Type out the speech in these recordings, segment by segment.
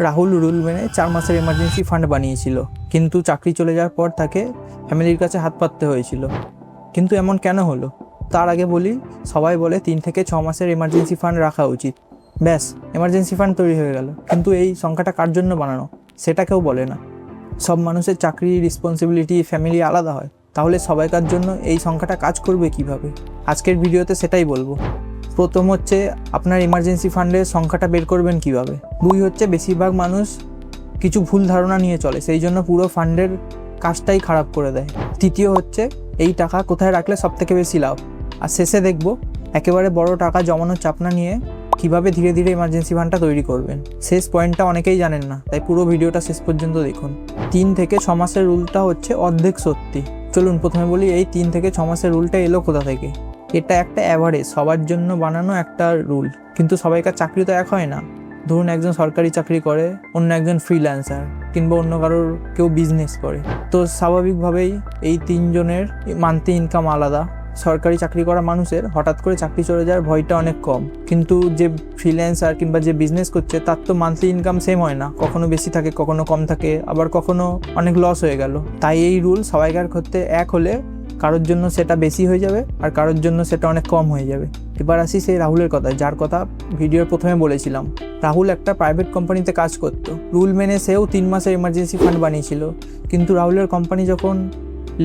Rahul rule মেনে 4 মাসের emergency fund বানিয়েছিল, কিন্তু চাকরি চলে যাওয়ার পর তাকে ফ্যামিলির কাছে হাত পাততে হয়েছিল। কিন্তু এমন কেন হলো? তার আগে বলি, সবাই বলে 3 থেকে 6 মাসের এমার্জেন্সি ফান্ড রাখা উচিত। ব্যাস, এমার্জেন্সি ফান্ড তৈরি হয়ে গেল। কিন্তু এই সংখ্যাটা কার জন্য বানানো সেটা কেউ বলে না। সব মানুষের চাকরি, রেসপন্সিবিলিটি, ফ্যামিলি আলাদা হয়, তাহলে সবাইকার জন্য এই সংখ্যাটা কাজ করবে কিভাবে? আজকের ভিডিওতে সেটাই বলবো। প্রথম হচ্ছে আপনার এমার্জেন্সি ফান্ডের সংখ্যাটা বের করবেন কিভাবে। 2 হচ্ছে বেশিরভাগ মানুষ কিছু ভুল ধারণা নিয়ে চলে, সেই জন্য পুরো ফান্ডের কাজটাই খারাপ করে দেয়। 3 হচ্ছে এই টাকা কোথায় রাখলে সব থেকে বেশি লাভ। আর শেষে দেখব একেবারে বড় টাকা জমানোর চাপ না নিয়ে কীভাবে ধীরে ধীরে এমার্জেন্সি ফান্ডটা তৈরি করবেন। শেষ পয়েন্টটা অনেকেই জানেন না, তাই পুরো ভিডিওটা শেষ পর্যন্ত দেখুন। 3 থেকে 6 মাসের রুলটা হচ্ছে অর্ধেক সত্যি। চলুন প্রথমে বলি, এই 3 থেকে 6 মাসের রুলটা এলো কোথা থেকে। এটা একটা অ্যাভারেজ, সবার জন্য বানানো একটা রুল, কিন্তু সবাইকার চাকরি তো এক হয় না। ধরুন একজন সরকারি চাকরি করে, অন্য একজন ফ্রিল্যান্সার, কিংবা অন্য কারোর কেউ বিজনেস করে। তো স্বাভাবিকভাবেই এই 3 জনের মান্থলি ইনকাম আলাদা। সরকারি চাকরি করা মানুষের হঠাৎ করে চাকরি চলে যাওয়ার ভয়টা অনেক কম, কিন্তু যে ফ্রিল্যান্সার কিংবা যে বিজনেস করছে তার তো মান্থলি ইনকাম সেম হয় না, কখনো বেশি থাকে, কখনো কম থাকে, আবার কখনো অনেক লস হয়ে গেল। তাই এই রুল সবাইকার ক্ষেত্রে এক হলে কারোর জন্য সেটা বেশি হয়ে যাবে আর কারোর জন্য সেটা অনেক কম হয়ে যাবে। এবার আসি সেই রাহুলের কথায়, যার কথা ভিডিওর প্রথমে বলেছিলাম। রাহুল একটা প্রাইভেট কোম্পানিতে কাজ করত। রুল মেনে সেও 3 মাসের এমার্জেন্সি ফান্ড বানিয়েছিল, কিন্তু রাহুলের কোম্পানি যখন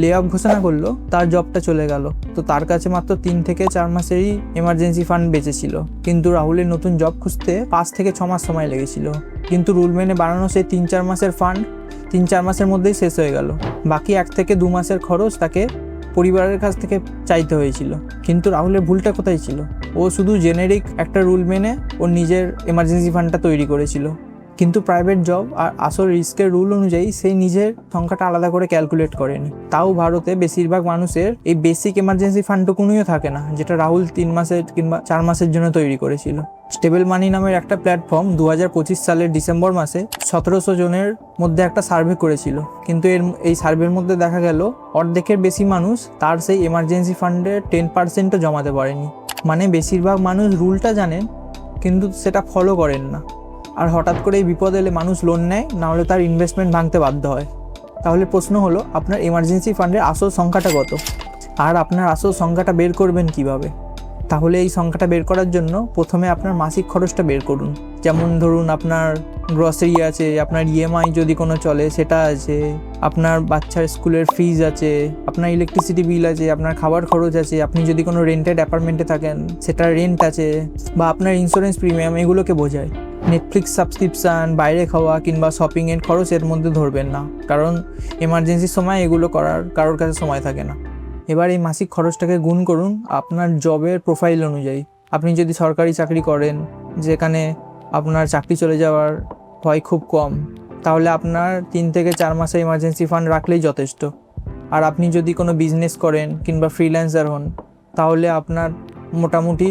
লে অফ ঘোষণা করলো তার জবটা চলে গেল। তো তার কাছে মাত্র 3 থেকে 4 মাসেরই এমার্জেন্সি ফান্ড বেঁচেছিল, কিন্তু রাহুলের নতুন জব খুঁজতে 5 থেকে 6 মাস সময় লেগেছিল। কিন্তু রুল মেনে বানানো সেই 3-4 মাসের ফান্ড 3-4 মাসের মধ্যেই শেষ হয়ে গেল। বাকি 1 থেকে 2 মাসের খরচ তাকে পরিবারের কাছ থেকে চাইতে হয়েছিল। কিন্তু রাহুলের ভুলটা কোথায় ছিল? ও শুধু জেনেরিক একটা রুল মেনে ওর নিজের এমার্জেন্সি ফান্ডটা তৈরি করেছিল, কিন্তু প্রাইভেট জব আর আসল রিস্কের রুল অনুযায়ী সেই নিজের সংখ্যাটা আলাদা করে ক্যালকুলেট করেনি। তাও ভারতে বেশিরভাগ মানুষের এই বেসিক এমার্জেন্সি ফান্ডটুকুনিও থাকে না, যেটা রাহুল 3 মাসের কিংবা 4 মাসের জন্য তৈরি করেছিল। স্টেবল মানি নামের একটা প্ল্যাটফর্ম 2025 সালের ডিসেম্বর মাসে 1700 জনের মধ্যে একটা সার্ভে করেছিল, কিন্তু এই সার্ভের মধ্যে দেখা গেল অর্ধেকের বেশি মানুষ তার সেই এমার্জেন্সি ফান্ডের 10%ও জমাতে পারেনি। মানে বেশিরভাগ মানুষ রুলটা জানেন কিন্তু সেটা ফলো করেন না। আর হঠাৎ করে এই বিপদ এলে মানুষ লোন নেয়, নাহলে তার ইনভেস্টমেন্ট ভাঙতে বাধ্য হয়। তাহলে প্রশ্ন হলো, আপনার এমার্জেন্সি ফান্ডের আসল সংখ্যাটা কত, আর আপনার আসল সংখ্যাটা বের করবেন কিভাবে? তাহলে এই সংখ্যাটা বের করার জন্য প্রথমে আপনার মাসিক খরচটা বের করুন। যেমন ধরুন আপনার গ্রসারি আছে, আপনার ইএমআই যদি কোনো চলে সেটা আছে, আপনার বাচ্চার স্কুলের ফিজ আছে, আপনার ইলেকট্রিসিটি বিল আছে, আপনার খাবার খরচ আছে, আপনি যদি কোনো রেন্টেড অ্যাপার্টমেন্টে থাকেন সেটার রেন্ট আছে, বা আপনার ইন্স্যুরেন্স প্রিমিয়াম, এগুলোকে বোঝায়। নেটফ্লিক্স সাবস্ক্রিপশান, বাইরে খাওয়া কিংবা শপিংয়ের খরচ এর মধ্যে ধরবেন না, কারণ এমার্জেন্সির সময় এগুলো করার কারোর কাছে সময় থাকে না। এবার এই মাসিক খরচটাকে গুণ করুন আপনার জবের প্রোফাইল অনুযায়ী। আপনি যদি সরকারি চাকরি করেন যেখানে আপনার চাকরি চলে যাওয়ার ভয় খুব কম, তাহলে আপনার 3 থেকে 4 মাসের এমার্জেন্সি ফান্ড রাখলেই যথেষ্ট। আর আপনি যদি কোনো বিজনেস করেন কিংবা ফ্রিল্যান্সার হন, তাহলে আপনার মোটামুটি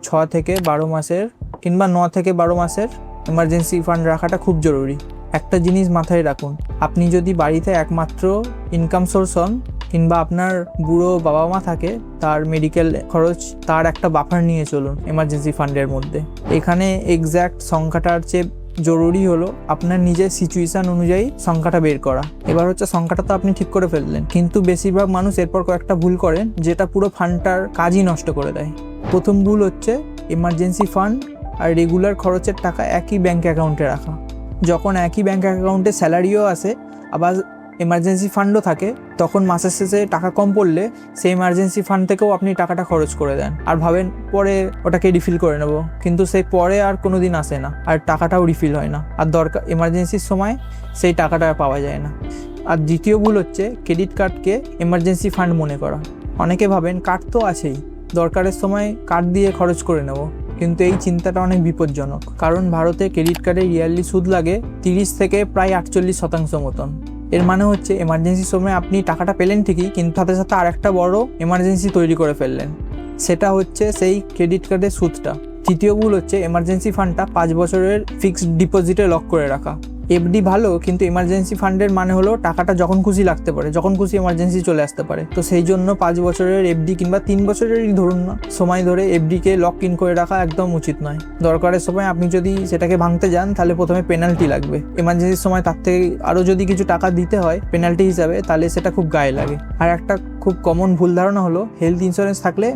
6 থেকে 12 মাসের কিংবা 9 থেকে 12 মাসের এমার্জেন্সি ফান্ড রাখাটা খুব জরুরি। একটা জিনিস মাথায় রাখুন, আপনি যদি বাড়িতে একমাত্র ইনকাম সোর্স হন কিংবা আপনার বুড়ো বাবা মা থাকে, তার মেডিকেল খরচ, তার একটা বাফার নিয়ে চলুন এমার্জেন্সি ফান্ডের মধ্যে। এখানে এক্স্যাক্ট সংখ্যাটার চেয়ে জরুরি হলো আপনার নিজের সিচুয়েশান অনুযায়ী সংখ্যাটা বের করা। এবার হচ্ছে সংখ্যাটা তো আপনি ঠিক করে ফেললেন, কিন্তু বেশিরভাগ মানুষ এরপর কয়েকটা ভুল করেন যেটা পুরো ফান্ডটার কাজই নষ্ট করে দেয়। প্রথম ভুল হচ্ছে এমার্জেন্সি ফান্ড আর রেগুলার খরচের টাকা একই ব্যাঙ্ক অ্যাকাউন্টে রাখা। যখন একই ব্যাঙ্ক অ্যাকাউন্টে স্যালারিও আসে আবার এমার্জেন্সি ফান্ডও থাকে, তখন মাসের শেষে টাকা কম পড়লে সেই এমার্জেন্সি ফান্ড থেকেও আপনি টাকাটা খরচ করে দেন আর ভাবেন পরে ওটাকে রিফিল করে নেব, কিন্তু সেই পরে আর কোনো দিন আসে না আর টাকাটাও রিফিল হয় না, আর দরকার এমার্জেন্সির সময় সেই টাকাটা পাওয়া যায় না। আর দ্বিতীয় ভুল হচ্ছে ক্রেডিট কার্ডকে এমার্জেন্সি ফান্ড মনে করা। অনেকে ভাবেন কার্ড তো আছেই, দরকারের সময় কার্ড দিয়ে খরচ করে নেব, কিন্তু এই চিন্তাটা অনেক বিপজ্জনক। কারণ ভারতে ক্রেডিট কার্ডে ইয়ারলি সুদ লাগে 30 থেকে প্রায় 48% মতন। এর মানে হচ্ছে এমার্জেন্সির সময় আপনি টাকাটা পেলেন ঠিকই, কিন্তু সাথে সাথে আর একটা বড় এমার্জেন্সি তৈরি করে ফেললেন, সেটা হচ্ছে সেই ক্রেডিট কার্ডের সুদটা। তৃতীয় ভুল হচ্ছে এমার্জেন্সি ফান্ডটা 5 বছরের ফিক্সড ডিপোজিটে লক করে রাখা। এফডি ভালো, কিন্তু এমার্জেন্সি ফান্ডের মানে হলো টাকাটা যখন খুশি লাগতে পারে, যখন খুশি এমার্জেন্সি চলে আসতে পারে। তো সেই জন্য 5 বছরের এফডি কিংবা 3 বছরেরই ধরুন না সময় ধরে এফডিকে লক ইন করে রাখা একদম উচিত নয়। দরকারের সময় আপনি যদি সেটাকে ভাঙতে যান তাহলে প্রথমে পেনাল্টি লাগবে, এমার্জেন্সির সময় তার থেকে আরও যদি কিছু টাকা দিতে হয় পেনাল্টি হিসাবে, তাহলে সেটা খুব গায়ে লাগে। আর একটা খুব কমন ভুল ধারণা হলো হেলথ ইন্স্যুরেন্স থাকলে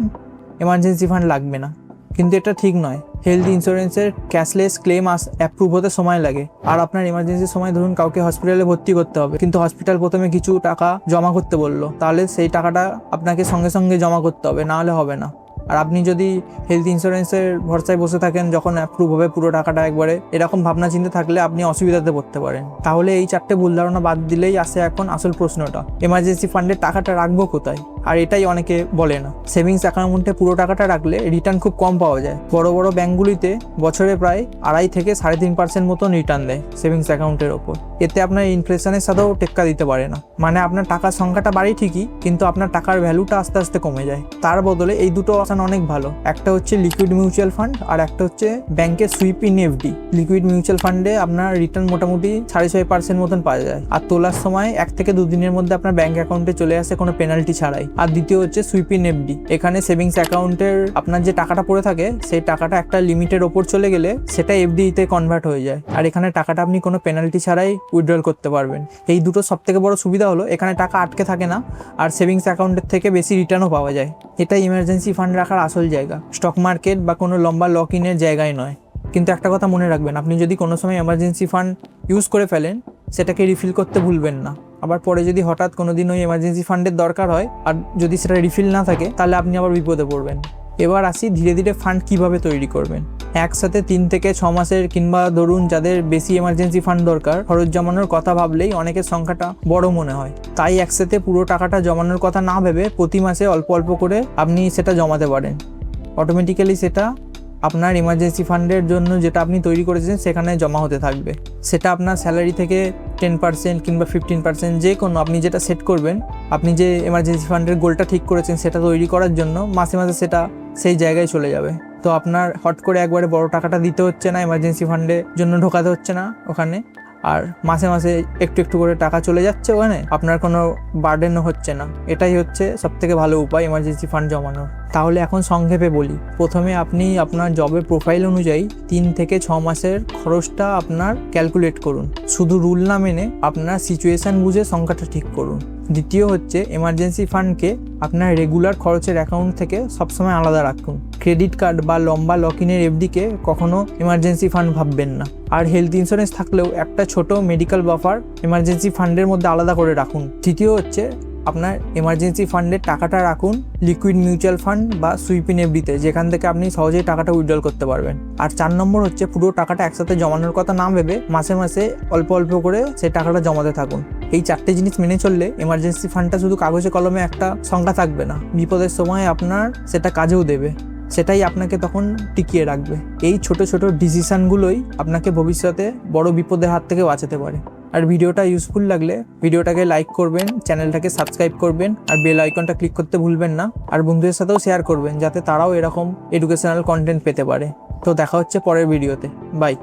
এমার্জেন্সি ফান্ড লাগবে না, কিন্তু এটা ঠিক নয়। হেলথ ইন্স্যুরেন্সের ক্যাশলেস ক্লেম অ্যাপ্রুভ হতে সময় লাগে। আর আপনার এমার্জেন্সির সময় ধরুন কাউকে হসপিটালে ভর্তি করতে হবে, কিন্তু হসপিটাল প্রথমে কিছু টাকা জমা করতে বললো, তাহলে সেই টাকাটা আপনাকে সঙ্গে সঙ্গে জমা করতে হবে, নাহলে হবে না। আর আপনি যদি হেলথ ইন্স্যুরেন্সের ভরসায় বসে থাকেন যখন অ্যাপ্রুভ হবে পুরো টাকাটা একবারে, এরকম ভাবনা চিন্তা থাকলে আপনি অসুবিধাতে পড়তে পারেন। তাহলে এই 4টে ভুল ধারণা বাদ দিলেই আসে এখন আসল প্রশ্নটা, এমার্জেন্সি ফান্ডে টাকাটা রাখবো কোথায়? আর এটাই অনেকে বলে না। সেভিংস অ্যাকাউন্টে পুরো টাকাটা রাখলে রিটার্ন খুব কম পাওয়া যায়। বড় বড় ব্যাঙ্কগুলিতে বছরে প্রায় 2.5 থেকে 3.5% মতন রিটার্ন দেয় সেভিংস অ্যাকাউন্টের ওপর। এতে আপনার ইনফ্লেশনের সাথেও টেক্কা দিতে পারে না, মানে আপনার টাকার সংখ্যাটা বাড়ে ঠিকই, কিন্তু আপনার টাকার ভ্যালুটা আস্তে আস্তে কমে যায়। তার বদলে এই দুটো অপশন অনেক ভালো, একটা হচ্ছে লিকুইড মিউচুয়াল ফান্ড আর একটা হচ্ছে ব্যাংকের sweep in FD. Liquid mutual ফান্ডে আপনার রিটার্ন মোটামুটি 6.5% মতন পাওয়া যায়, আর তোলার সময় 1 থেকে 2 দিনের মধ্যে আপনার ব্যাংক অ্যাকাউন্টে চলে আসে কোনো পেনাল্টি ছাড়াই। আর দ্বিতীয় হচ্ছে সুইপ ইন এফডি, এখানে সেভিংস অ্যাকাউন্টের আপনার যে টাকাটা পড়ে থাকে সেই টাকাটা একটা লিমিটের ওপর চলে গেলে সেটা এফডিতে কনভার্ট হয়ে যায়, আর এখানে টাকাটা আপনি কোনো পেনাল্টি ছাড়াই উইথড্রল করতে পারবেন। এই দুটো সবথেকে বড় সুবিধা হলো এখানে টাকা আটকে থাকে না, আর সেভিংস অ্যাকাউন্টের থেকে বেশি রিটার্নও পাওয়া যায়। এটাই ইমার্জেন্সি ফান্ড রাখার আসল জায়গা, স্টক মার্কেট বা কোনো লম্বা লক ইনের জায়গায় নয়। কিন্তু একটা কথা মনে রাখবেন, আপনি যদি কোনো সময় এমার্জেন্সি ফান্ড ইউজ করে ফেলেন সেটাকে রিফিল করতে ভুলবেন না। আবার পরে যদি হঠাৎ কোনো দিন ওই এমার্জেন্সি ফান্ডের দরকার হয় আর যদি সেটা রিফিল না থাকে তাহলে আপনি আবার বিপদে পড়বেন। এবার আসি ধীরে ধীরে ফান্ড কিভাবে তৈরি করবেন। একসাথে 3 থেকে 6 মাসের কিংবা ধরুন যাদের বেশি এমার্জেন্সি ফান্ড দরকার খরচ জমানোর কথা ভাবলেই অনেকের সংখ্যাটা বড় মনে হয়। তাই একসাথে পুরো টাকাটা জমানোর কথা না ভেবে প্রতি মাসে অল্প অল্প করে আপনি সেটা জমাতে পারেন। অটোমেটিক্যালি সেটা আপনার এমার্জেন্সি ফান্ডের জন্য যেটা আপনি তৈরি করেছেন সেখানে জমা হতে থাকবে। সেটা আপনার স্যালারি থেকে 10% কিংবা 15%, যে কোনো আপনি যেটা সেট করবেন, আপনি যে এমার্জেন্সি ফান্ডের গোলটা ঠিক করেছেন সেটা তৈরি করার জন্য মাসে মাসে সেটা সেই জায়গায় চলে যাবে। তো আপনার হট করে একবারে বড় টাকাটা দিতে হচ্ছে না, এমার্জেন্সি ফান্ডের জন্য ঢোকাতে হচ্ছে না ওখানে, আর মাসে মাসে একটু একটু করে টাকা চলে যাচ্ছে ওখানে, আপনার কোনো বার্ডেনও হচ্ছে না। এটাই হচ্ছে সবথেকে ভালো উপায় এমার্জেন্সি ফান্ড জমানোর। তাহলে এখন সংক্ষেপে বলি, প্রথমে আপনি আপনার জবের প্রোফাইল অনুযায়ী 3 থেকে 6 মাসের খরচটা আপনার ক্যালকুলেট করুন। শুধু রুল না মেনে আপনার সিচুয়েশান বুঝে সংখ্যাটা ঠিক করুন। দ্বিতীয় হচ্ছে এমার্জেন্সি ফান্ডকে আপনার রেগুলার খরচের অ্যাকাউন্ট থেকে সবসময় আলাদা রাখুন। ক্রেডিট কার্ড বা লম্বা লক-ইনের এফডিকে কখনো এমার্জেন্সি ফান্ড ভাববেন না। আর হেলথ ইন্স্যুরেন্স থাকলেও একটা ছোট মেডিকেল বাফার এমার্জেন্সি ফান্ডের মধ্যে আলাদা করে রাখুন। তৃতীয় হচ্ছে আপনার এমার্জেন্সি ফান্ডের টাকাটা রাখুন লিকুইড মিউচুয়াল ফান্ড বা সুইপ ইন এফডিতে, যেখান থেকে আপনি সহজেই টাকাটা উইথড্রল করতে পারবেন। আর 4 নম্বর হচ্ছে পুরো টাকাটা একসাথে জমানোর কথা না ভেবে মাসে মাসে অল্প অল্প করে সেই টাকাটা জমাতে থাকুন। এই 4টে জিনিস মেনে চললে এমার্জেন্সি ফান্ডটা শুধু কাগজে কলমে একটা সংখ্যা থাকবে না, বিপদের সময় আপনার সেটা কাজেও দেবে, সেটাই আপনাকে তখন টিকিয়ে রাখবে। এই ছোট ছোট ডিসিশনগুলোই আপনাকে ভবিষ্যতে বড় বিপদের হাত থেকে বাঁচাতে পারে। আর ভিডিওটা ইউজফুল লাগলে ভিডিওটাকে লাইক করবেন, চ্যানেলটাকে সাবস্ক্রাইব করবেন, আর বেল আইকনটা ক্লিক করতে ভুলবেন না। আর বন্ধুদের সাথেও শেয়ার করবেন যাতে তারাও এরকম এডুকেশনাল কন্টেন্ট পেতে পারে। তো দেখা হচ্ছে পরের ভিডিওতে, বাই।